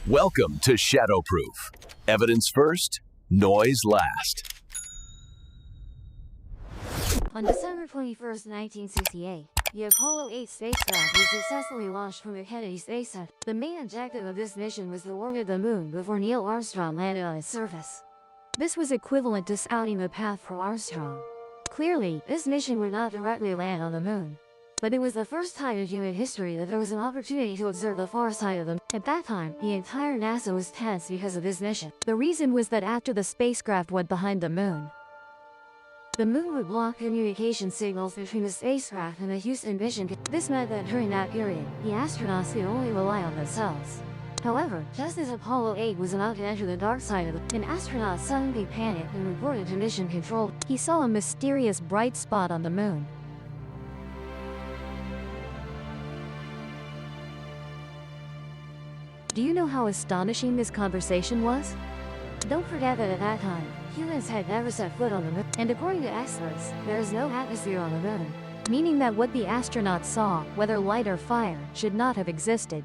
Welcome to Shadowproof. Evidence first, noise last. On December 21st, 1968, the Apollo 8 spacecraft was successfully launched from the Kennedy Space Center. The main objective of this mission was to orbit the moon before Neil Armstrong landed on its surface. This was equivalent to scouting the path for Armstrong. Clearly, this mission would not directly land on the moon. But it was the first time in human history that there was an opportunity to observe the far side of the moon. At that time, the entire NASA was tense because of this mission. The reason was that after the spacecraft went behind the moon would block communication signals between the spacecraft and the Houston mission. This meant that during that period, the astronauts could only rely on themselves. However, just as Apollo 8 was about to enter the dark side of the moon, an astronaut suddenly panicked and reported to mission control. He saw a mysterious bright spot on the moon. Do you know how astonishing this conversation was? Don't forget that at that time, humans had never set foot on the moon, and according to experts, there is no atmosphere on the moon, meaning that what the astronauts saw, whether light or fire, should not have existed.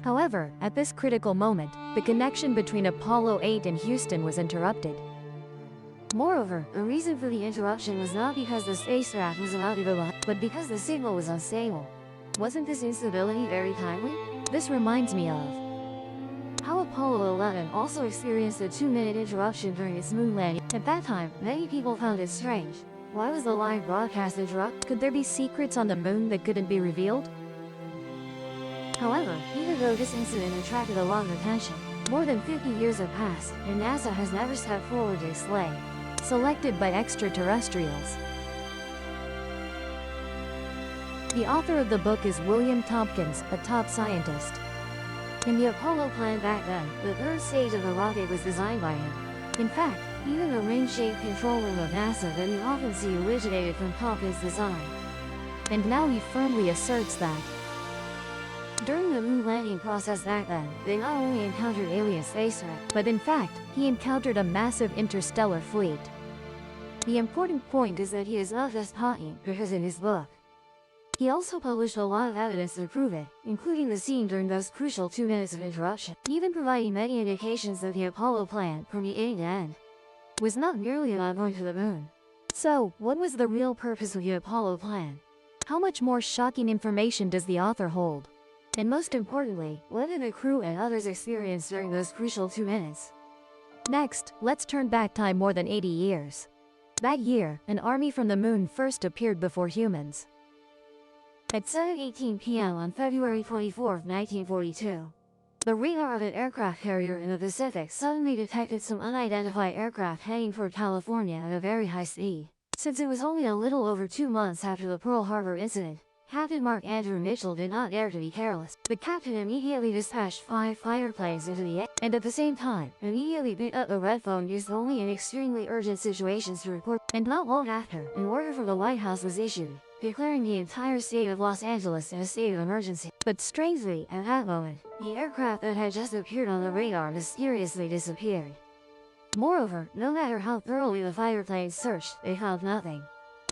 However, at this critical moment, the connection between Apollo 8 and Houston was interrupted. Moreover, the reason for the interruption was not because the spacecraft was about to go up, but because the signal was unstable. Wasn't this instability very timely? This reminds me of how Apollo 11 also experienced a 2-minute interruption during its moon landing. At that time, many people found it strange. Why was the live broadcast interrupted? Could there be secrets on the moon that couldn't be revealed? However, even though this incident attracted a lot of attention, more than 50 years have passed, and NASA has never stepped forward to explain. Selected by extraterrestrials. The author of the book is William Tompkins, a top scientist. In the Apollo plan back then, the third stage of the rocket was designed by him. In fact, even the ring-shaped control room of NASA that you often see originated from Tompkins' design. And now he firmly asserts that during the moon landing process back then, they not only encountered alien spacecraft, but in fact, he encountered a massive interstellar fleet. The important point is that he is not just talking, because in his book, he also published a lot of evidence to prove it, including the scene during those crucial 2 minutes of interruption, even providing many indications that the Apollo plan, from beginning to end, was not merely about going to the moon. So, what was the real purpose of the Apollo plan? How much more shocking information does the author hold? And most importantly, what did the crew and others experience during those crucial 2 minutes? Next, let's turn back time more than 80 years. That year, an army from the moon first appeared before humans. At 7:18 p.m. on February 24, 1942, the radar of an aircraft carrier in the Pacific suddenly detected some unidentified aircraft heading for California at a very high speed. Since it was only a little over 2 months after the Pearl Harbor incident, Captain Mark Andrew Mitchell did not dare to be careless. The captain immediately dispatched 5 fighter planes into the air, and at the same time, immediately picked up a red phone used only in extremely urgent situations to report. And not long after, an order from the White House was issued, declaring the entire state of Los Angeles in a state of emergency. But strangely, at that moment, the aircraft that had just appeared on the radar mysteriously disappeared. Moreover, no matter how thoroughly the fighter planes searched, they found nothing.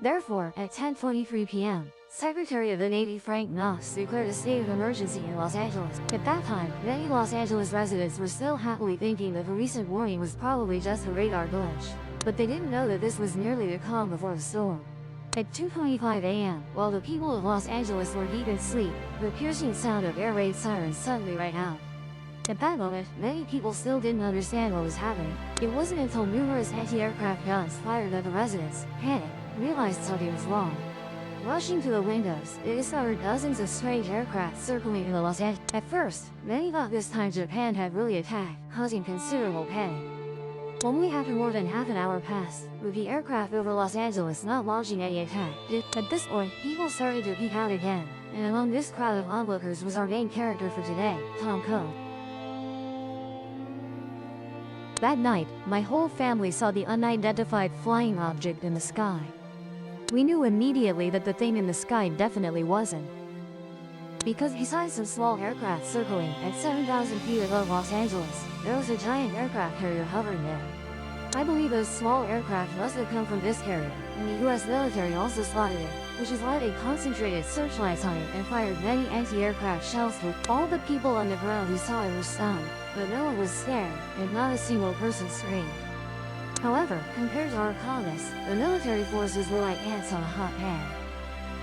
Therefore, at 10:23 p.m., Secretary of the Navy Frank Knox declared a state of emergency in Los Angeles. At that time, many Los Angeles residents were still happily thinking that the recent warning was probably just a radar glitch. But they didn't know that this was nearly the calm before the storm. At 2:25 a.m., while the people of Los Angeles were deep in sleep, the piercing sound of air raid sirens suddenly rang out. At that moment, many people still didn't understand what was happening. It wasn't until numerous anti-aircraft guns fired at the residents, panicked, realized something was wrong. Rushing to the windows, they discovered dozens of strange aircraft circling in the Los Angeles. At first, many thought this time Japan had really attacked, causing considerable panic. Only after more than half an hour passed, with the aircraft over Los Angeles not launching any attack, at this point, people started to peek out again, and among this crowd of onlookers was our main character for today, Tom Cole. That night, my whole family saw the unidentified flying object in the sky. We knew immediately that the thing in the sky definitely wasn't. Because besides some small aircraft circling at 7,000 feet above Los Angeles, there was a giant aircraft carrier hovering there. I believe those small aircraft must have come from this carrier, and the US military also spotted it. which is why they concentrated searchlights on it and fired many anti-aircraft shells. All the people on the ground who saw it were stunned, but no one was scared, and not a single person screamed. However, compared to our colonists, the military forces were like ants on a hot pan.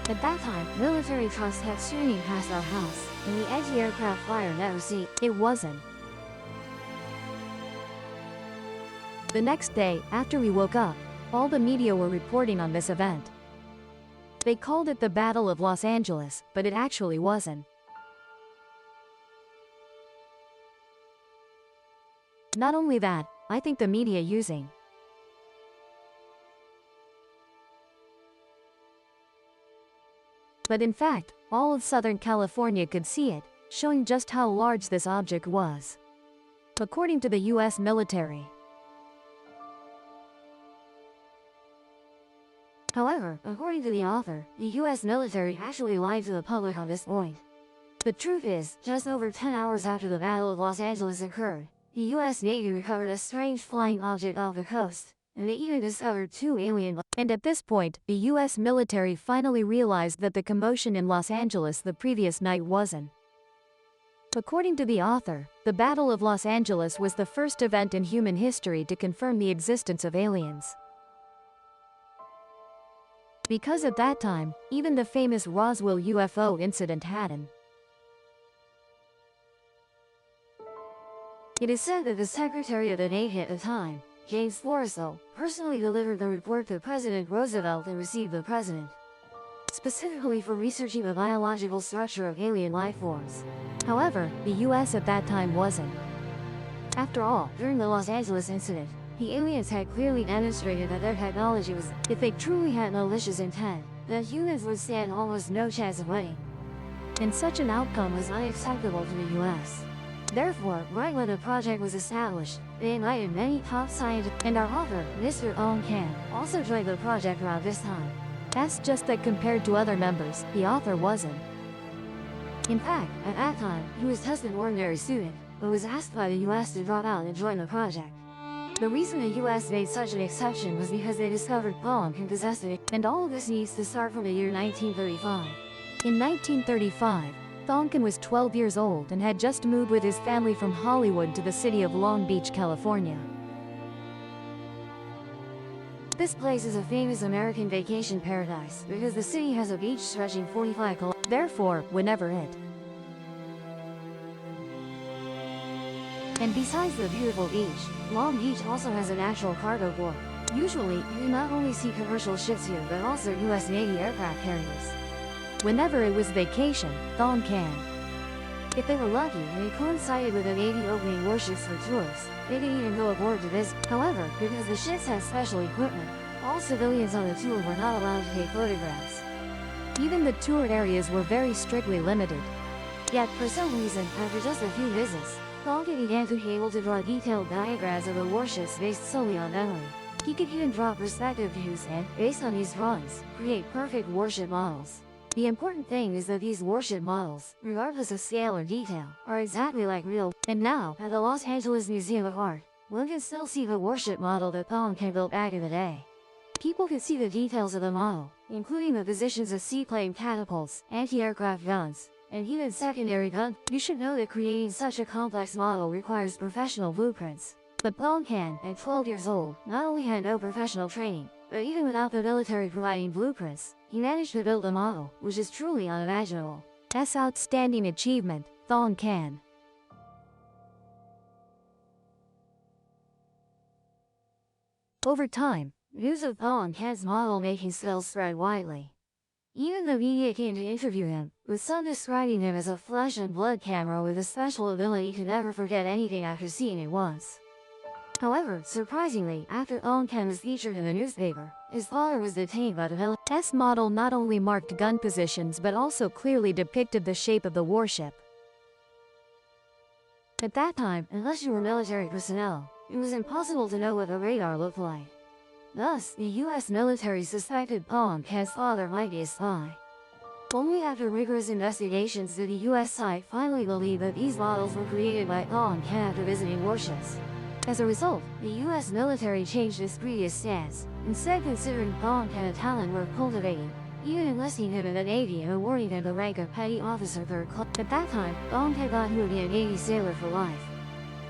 At that time, military trucks kept swinging past our house, and the anti-aircraft fire never ceased. It wasn't. The next day, after we woke up, all the media were reporting on this event. They called it the Battle of Los Angeles, but it actually wasn't. Not only that, I think the media using but in fact, all of Southern California could see it, showing just how large this object was. According to the US military. However, according to the author, the US military actually lied to the public on this point. The truth is, just over 10 hours after the Battle of Los Angeles occurred, the US Navy recovered a strange flying object off the coast, and they even discovered 2 alien. And at this point, the US military finally realized that the commotion in Los Angeles the previous night wasn't. According to the author, the Battle of Los Angeles was the first event in human history to confirm the existence of aliens. Because at that time, even the famous Roswell UFO incident hadn't. It is said that the Secretary of the Navy at the time, James Forrestal, personally delivered the report to President Roosevelt and received the president, specifically for researching the biological structure of alien life forms. However, the US at that time wasn't. After all, during the Los Angeles incident, the aliens had clearly demonstrated that their technology was, if they truly had malicious intent, then humans would stand almost no chance of winning. And such an outcome was unacceptable to the US. Therefore, right when the project was established, they invited many top scientists, and our author, Mr. Owen Can, also joined the project around this time. That's just that compared to other members, the author wasn't. In fact, at that time, he was just an ordinary student, but was asked by the US to drop out and join the project. The reason the US made such an exception was because they discovered Bohm can possess it, and all of this needs to start from the year 1935. In 1935, Thonkin was 12 years old and had just moved with his family from Hollywood to the city of Long Beach, California. This place is a famous American vacation paradise because the city has a beach stretching 45 kilometers. Therefore, whenever it and besides the beautiful beach, Long Beach also has an actual cargo port. Usually, you not only see commercial ships here but also US Navy aircraft carriers. Whenever it was vacation, Thong can. If they were lucky and it coincided with the Navy opening warships for tourists, they could even go aboard to visit. However, because the ships had special equipment, all civilians on the tour were not allowed to take photographs. Even the toured areas were very strictly limited. Yet, for some reason, after just a few visits, Thonkin began to be able to draw detailed diagrams of the warships based solely on memory. He could even draw perspective views and, based on these drawings, create perfect warship models. The important thing is that these warship models, regardless of scale or detail, are exactly like real. And now, at the Los Angeles Museum of Art, one can still see the warship model that Thonkin built back in the day. People could see the details of the model, including the positions of seaplane catapults, anti-aircraft guns, and even secondary guns. You should know that creating such a complex model requires professional blueprints. But Thonkin, at 12 years old, not only had no professional training, but even without the military providing blueprints, he managed to build a model, which is truly unimaginable. That's outstanding achievement, Thonkin. Over time, news of Thonkin's model-making skills spread widely. Even the media came to interview him, with some describing him as a flesh and blood camera with a special ability to never forget anything after seeing it once. However, surprisingly, after Thonkin was featured in the newspaper, his father was detained by the military. S model not only marked gun positions but also clearly depicted the shape of the warship. At that time, unless you were military personnel, it was impossible to know what the radar looked like. Thus, the US military suspected Thonkin's father might be a spy. Only after rigorous investigations did the US side finally believe that these models were created by Thonkin after visiting warships. As a result, the US military changed its previous stance, instead considering Thonkin a talent worth cultivating. even enlisting him in the Navy and awarding him the rank of Petty Officer 3rd Class. At that time, Long had thought he would be a Navy sailor for life.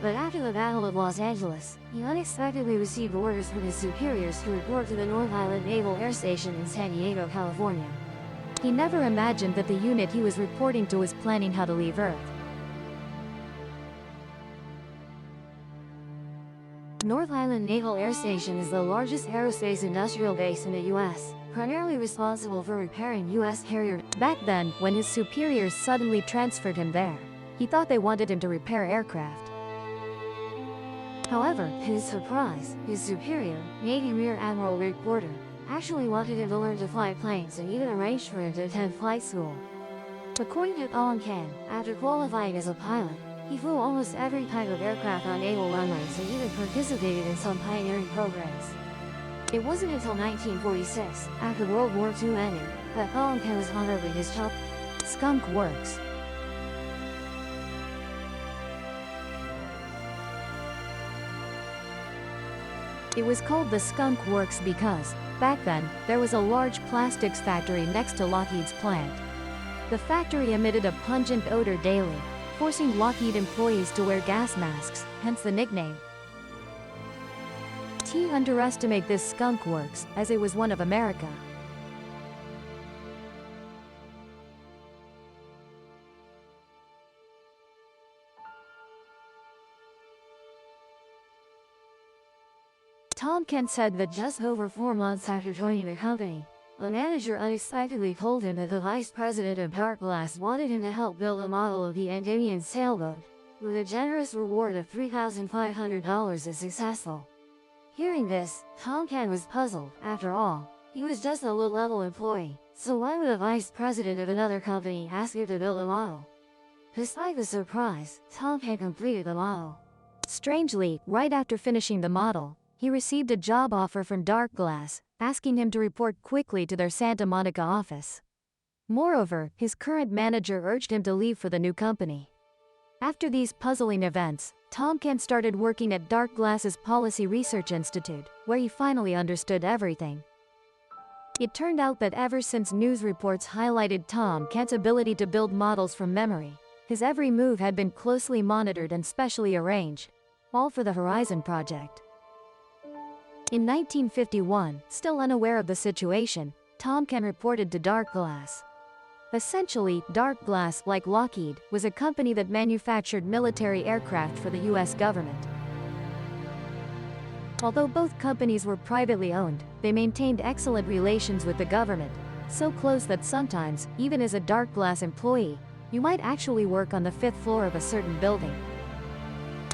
But after the Battle of Los Angeles, he unexpectedly received orders from his superiors to report to the North Island Naval Air Station in San Diego, California. He never imagined that the unit he was reporting to was planning how to leave Earth. North Island Naval Air Station is the largest aerospace industrial base in the U.S., primarily responsible for repairing U.S. Harrier. Back then, when his superiors suddenly transferred him there, he thought they wanted him to repair aircraft. However, to his surprise, his superior, Navy Rear Admiral Rick Porter, actually wanted him to learn to fly planes and even arranged for him to attend flight school. According to Colin Ken, after qualifying as a pilot, he flew almost every type of aircraft on naval runways and even participated in some pioneering programs. It wasn't until 1946, after World War II ended, that Colin Ken was honored with his top Skunk Works. It was called the Skunk Works because, back then, there was a large plastics factory next to Lockheed's plant. The factory emitted a pungent odor daily, forcing Lockheed employees to wear gas masks, hence the nickname. T underestimate this Skunk Works, as it was one of America. Tom Kent said that just over 4 months after joining the company, a manager unexpectedly told him that the vice president of Dark Glass wanted him to help build a model of the Endymion sailboat, with a generous reward of $3,500 if successful. Hearing this, Tom Kent was puzzled. After all, he was just a low-level employee, so why would a vice president of another company ask him to build a model? Despite the surprise, Tom Kent completed the model. Strangely, right after finishing the model, he received a job offer from Dark Glass, asking him to report quickly to their Santa Monica office. Moreover, his current manager urged him to leave for the new company. After these puzzling events, Tom Kent started working at Dark Glass's Policy Research Institute, where he finally understood everything. It turned out that ever since news reports highlighted Tom Kent's ability to build models from memory, his every move had been closely monitored and specially arranged, all for the Horizon Project. In 1951, still unaware of the situation, Tom Kent reported to Dark Glass. Essentially, Dark Glass, like Lockheed, was a company that manufactured military aircraft for the U.S. government. Although both companies were privately owned, they maintained excellent relations with the government, so close that sometimes, even as a Dark Glass employee, you might actually work on the 5th floor of a certain building.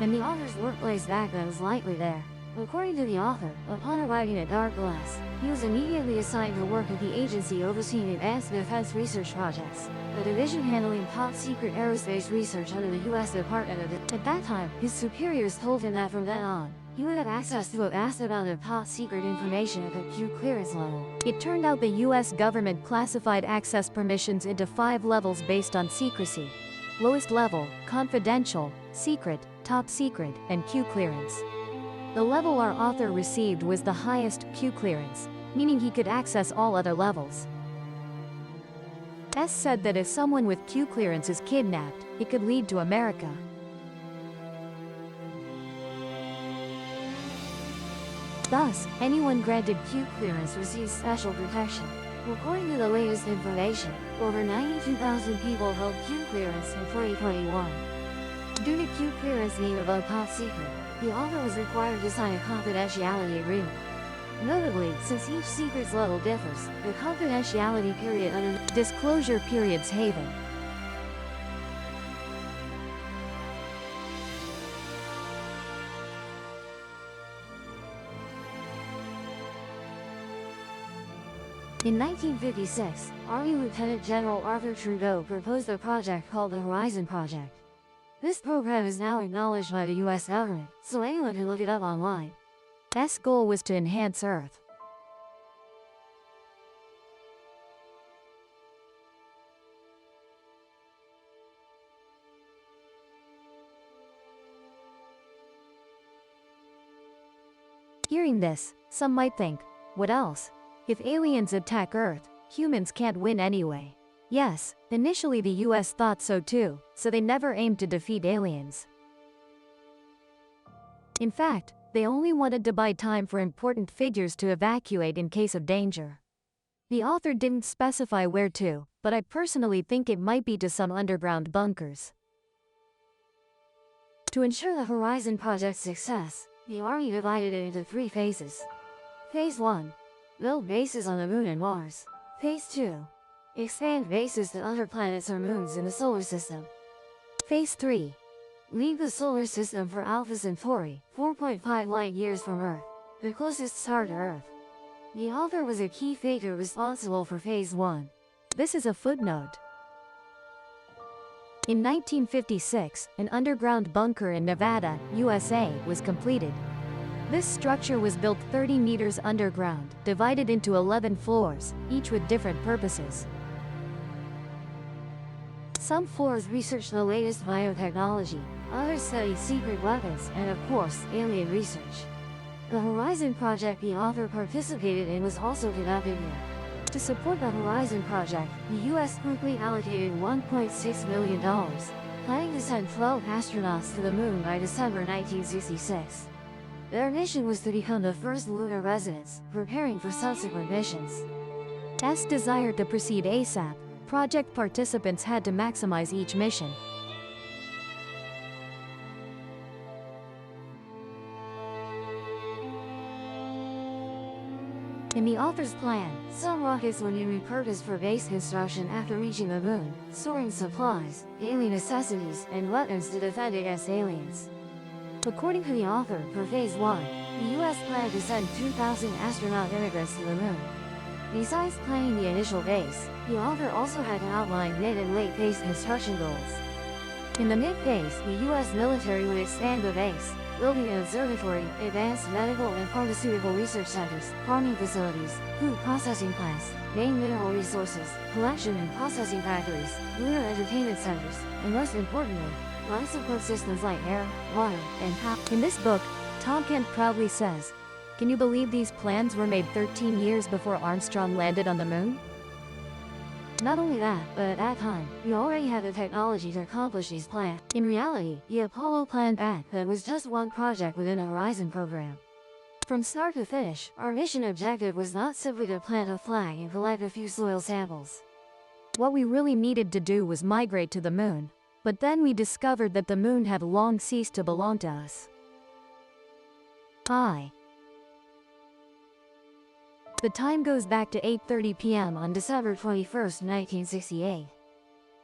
And the author's workplace back then was likely there. According to the author, upon arriving at Dark Glass, he was immediately assigned to work at the agency overseeing advanced defense research projects, a division handling top-secret aerospace research under the U.S. Department of Defense. At that time, his superiors told him that from then on, he would have access to a vast amount of top-secret information at the Q clearance level. It turned out the U.S. government classified access permissions into 5 levels based on secrecy: lowest level, confidential, secret, top secret, and Q clearance. The level our author received was the highest, Q clearance, meaning he could access all other levels. S said that if someone with Q clearance is kidnapped, it could lead to America. Thus, anyone granted Q clearance receives special protection. According to the latest information, over 92,000 people held Q clearance in 2021. Due to Q clearance being above top secret, the author was required to sign a confidentiality agreement. Notably, since each secret's level differs, the confidentiality period under disclosure period's haven. In 1956, Army Lieutenant General Arthur Trudeau proposed a project called the Horizon Project. This program is now acknowledged by the U.S. government, so anyone can look it up online. S goal was to enhance Earth. Hearing this, some might think, what else? If aliens attack Earth, humans can't win anyway. Yes, initially the US thought so too, so they never aimed to defeat aliens. In fact, they only wanted to buy time for important figures to evacuate in case of danger. The author didn't specify where to, but I personally think it might be to some underground bunkers. To ensure the Horizon Project's success, the Army divided it into 3 phases. Phase 1. Build bases on the Moon and Mars. Phase 2. Expand bases to other planets or moons in the solar system. Phase 3. Leave the solar system for Alpha Centauri, 4.5 light-years from Earth, the closest star to Earth. The author was a key figure responsible for Phase 1. This is a footnote. In 1956, an underground bunker in Nevada, USA, was completed. This structure was built 30 meters underground, divided into 11 floors, each with different purposes. Some floors researched the latest biotechnology, others studied secret weapons, and of course, alien research. The Horizon Project the author participated in was also conducted here. To support the Horizon Project, the US quickly allocated $1.6 million, planning to send 12 astronauts to the Moon by December 1966. Their mission was to become the first lunar residents, preparing for subsequent missions. As desired to proceed ASAP, project participants had to maximize each mission. In the author's plan, some rockets would be repurposed for base construction after reaching the Moon, storing supplies, daily necessities, and weapons to defend against aliens. According to the author, for Phase 1, the US planned to send 2,000 astronaut immigrants to the Moon. Besides planning the initial base, the author also had to outline mid- and late-phase construction goals. In the mid-phase, the US military would expand the base, building an observatory, advanced medical and pharmaceutical research centers, farming facilities, food processing plants, main mineral resources, collection and processing factories, lunar entertainment centers, and most importantly, life support systems like air, water, and power. In this book, Tom Kent proudly says, "Can you believe these plans were made 13 years before Armstrong landed on the Moon?" Not only that, but at that time, we already had the technology to accomplish these plans. In reality, the Apollo plan back then was just one project within the Horizon program. From start to finish, our mission objective was not simply to plant a flag and collect a few soil samples. What we really needed to do was migrate to the Moon, but then we discovered that the Moon had long ceased to belong to us. The time goes back to 8:30 p.m. on December 21, 1968.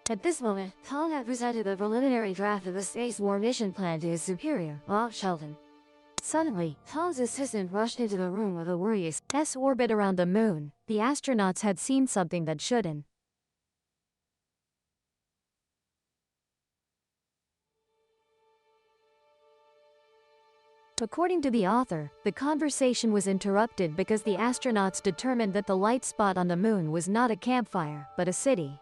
At this moment, Tom had presented the preliminary draft of the Space War mission plan to his superior, Bob Shelton. Suddenly, Tom's assistant rushed into the room with a worried orbit around the Moon. The astronauts had seen something that shouldn't. According to the author, the conversation was interrupted because the astronauts determined that the light spot on the Moon was not a campfire, but a city.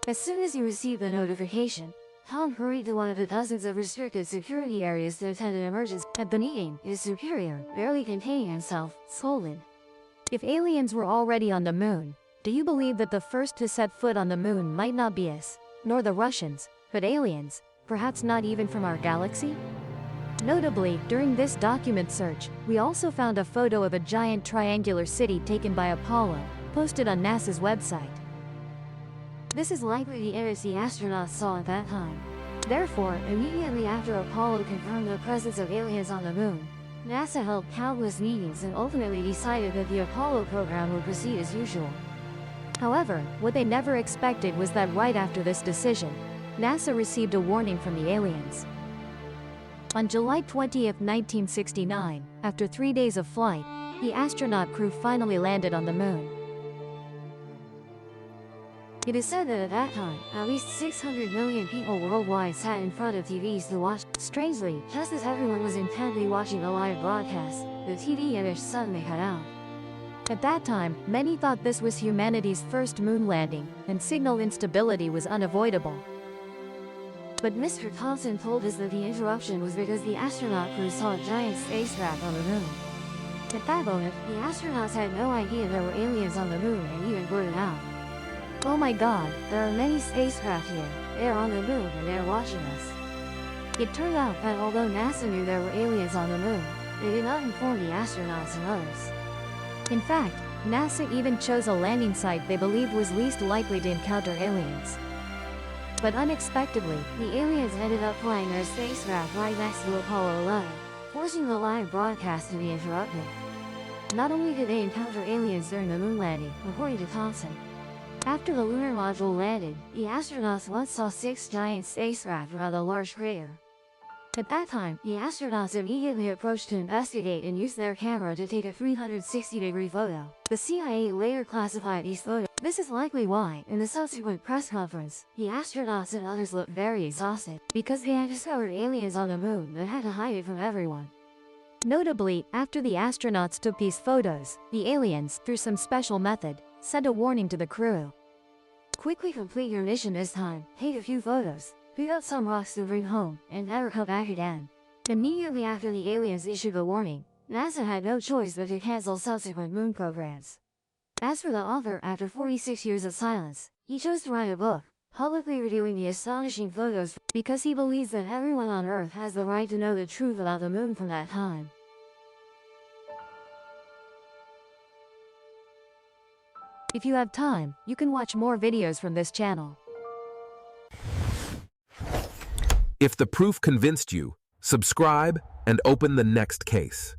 As soon as he received the notification, Tom hurried to one of the dozens of restricted security areas to attend an emergency. At the meeting, his superior, barely containing himself, scolded. "If aliens were already on the Moon, do you believe that the first to set foot on the Moon might not be us, nor the Russians, but aliens? Perhaps not even from our galaxy?" Notably, during this document search, we also found a photo of a giant triangular city taken by Apollo, posted on NASA's website. This is likely the image the astronauts saw at that time. Therefore, immediately after Apollo confirmed the presence of aliens on the Moon, NASA held countless meetings and ultimately decided that the Apollo program would proceed as usual. However, what they never expected was that right after this decision, NASA received a warning from the aliens. On July 20, 1969, after 3 days of flight, the astronaut crew finally landed on the Moon. It is said that at that time, at least 600 million people worldwide sat in front of TVs to watch. Strangely, just as everyone was intently watching the live broadcast, the TV image suddenly cut out. At that time, many thought this was humanity's first moon landing, and signal instability was unavoidable. But Mr. Thompson told us that the interruption was because the astronaut crew saw a giant spacecraft on the Moon. At that moment, the astronauts had no idea there were aliens on the moon and even blurted out, "Oh my god, there are many spacecraft here. They're on the moon and they're watching us." It turned out that although NASA knew there were aliens on the moon, they did not inform the astronauts and others. In fact, NASA even chose a landing site they believed was least likely to encounter aliens. But unexpectedly, the aliens ended up flying their spacecraft right next to Apollo 11, forcing the live broadcast to be interrupted. Not only did they encounter aliens during the moon landing, according to Thompson. After the lunar module landed, the astronauts once saw 6 giant spacecraft around a large crater. At that time, the astronauts immediately approached to investigate and used their camera to take a 360-degree photo. The CIA later classified these photos. This is likely why, in the subsequent press conference, the astronauts and others looked very exhausted, because they had discovered aliens on the moon but had to hide it from everyone. Notably, after the astronauts took these photos, the aliens, through some special method, sent a warning to the crew. "Quickly complete your mission this time, take a few photos, pick up some rocks to bring home, and never come back again." Immediately after the aliens issued the warning, NASA had no choice but to cancel subsequent moon programs. As for the author, after 46 years of silence, he chose to write a book, publicly revealing the astonishing photos, because he believes that everyone on Earth has the right to know the truth about the moon from that time. If you have time, you can watch more videos from this channel. If the proof convinced you, subscribe and open the next case.